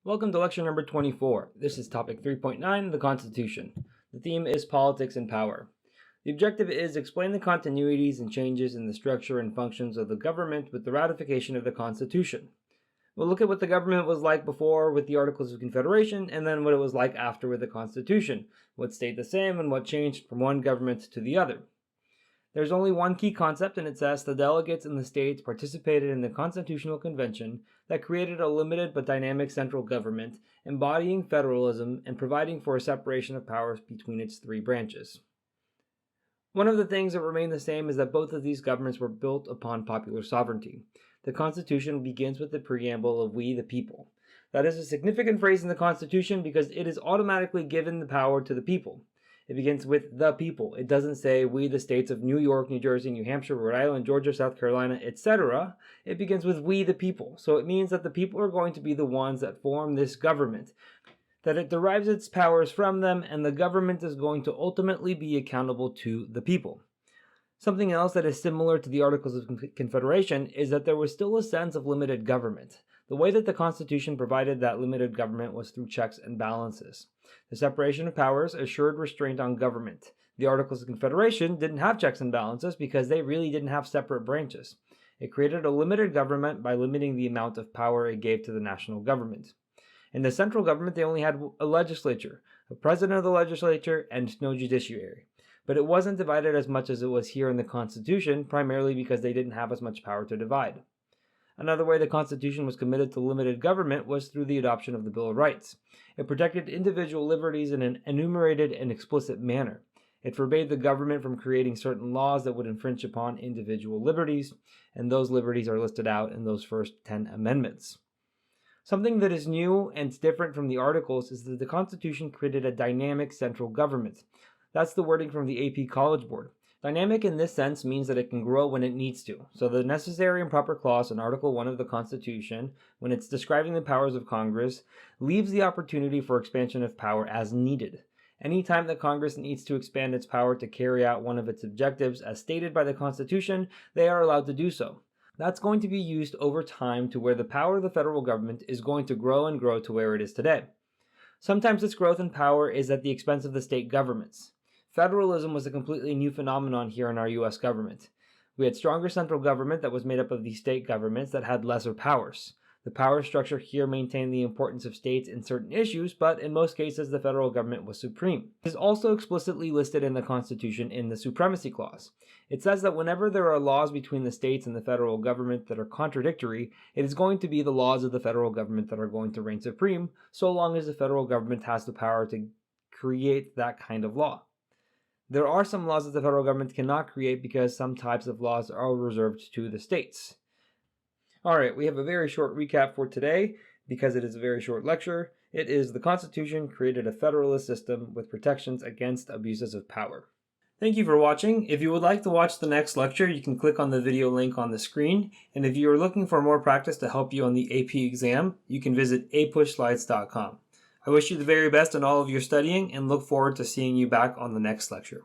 Welcome to lecture number 24. This is topic 3.9, the Constitution. The theme is politics and power. The objective is explain the continuities and changes in the structure and functions of the government with the ratification of the Constitution. We'll look at what the government was like before with the Articles of Confederation, and then what it was like after with the Constitution, what stayed the same and what changed from one government to the other. There's only one key concept, and it says the delegates in the states participated in the Constitutional Convention that created a limited but dynamic central government, embodying federalism and providing for a separation of powers between its three branches. One of the things that remain the same is that both of these governments were built upon popular sovereignty. The Constitution begins with the preamble of "we the people." That is a significant phrase in the Constitution because it is automatically given the power to the people. It begins with the people. It doesn't say we the states of New York, New Jersey, New Hampshire, Rhode Island, Georgia, South Carolina, etc. It begins with we the people. So it means that the people are going to be the ones that form this government, that it derives its powers from them, and the government is going to ultimately be accountable to the people. Something else that is similar to the Articles of Confederation is that there was still a sense of limited government. The way that the Constitution provided that limited government was through checks and balances. The separation of powers assured restraint on government. The Articles of Confederation didn't have checks and balances because they really didn't have separate branches. It created a limited government by limiting the amount of power it gave to the national government. In the central government, they only had a legislature, a president of the legislature, and no judiciary. But it wasn't divided as much as it was here in the Constitution, primarily because they didn't have as much power to divide. Another way the Constitution was committed to limited government was through the adoption of the Bill of Rights. It protected individual liberties in an enumerated and explicit manner. It forbade the government from creating certain laws that would infringe upon individual liberties, and those liberties are listed out in those first 10 amendments. Something that is new and different from the Articles is that the Constitution created a dynamic central government. That's the wording from the AP College Board. Dynamic in this sense means that it can grow when it needs to. So the necessary and proper clause in Article 1 of the Constitution, when it's describing the powers of Congress, leaves the opportunity for expansion of power as needed. Anytime that Congress needs to expand its power to carry out one of its objectives as stated by the Constitution, they are allowed to do so. That's going to be used over time to where the power of the federal government is going to grow and grow to where it is today. Sometimes this growth in power is at the expense of the state governments. Federalism was a completely new phenomenon here in our U.S. government. We had stronger central government that was made up of these state governments that had lesser powers. The power structure here maintained the importance of states in certain issues, but in most cases the federal government was supreme. It is also explicitly listed in the Constitution in the Supremacy Clause. It says that whenever there are laws between the states and the federal government that are contradictory, it is going to be the laws of the federal government that are going to reign supreme, so long as the federal government has the power to create that kind of law. There are some laws that the federal government cannot create because some types of laws are reserved to the states. Alright, we have a very short recap for today because it is a very short lecture. It is the Constitution created a federalist system with protections against abuses of power. Thank you for watching. If you would like to watch the next lecture, you can click on the video link on the screen. And if you are looking for more practice to help you on the AP exam, you can visit APUSHslides.com. I wish you the very best in all of your studying and look forward to seeing you back on the next lecture.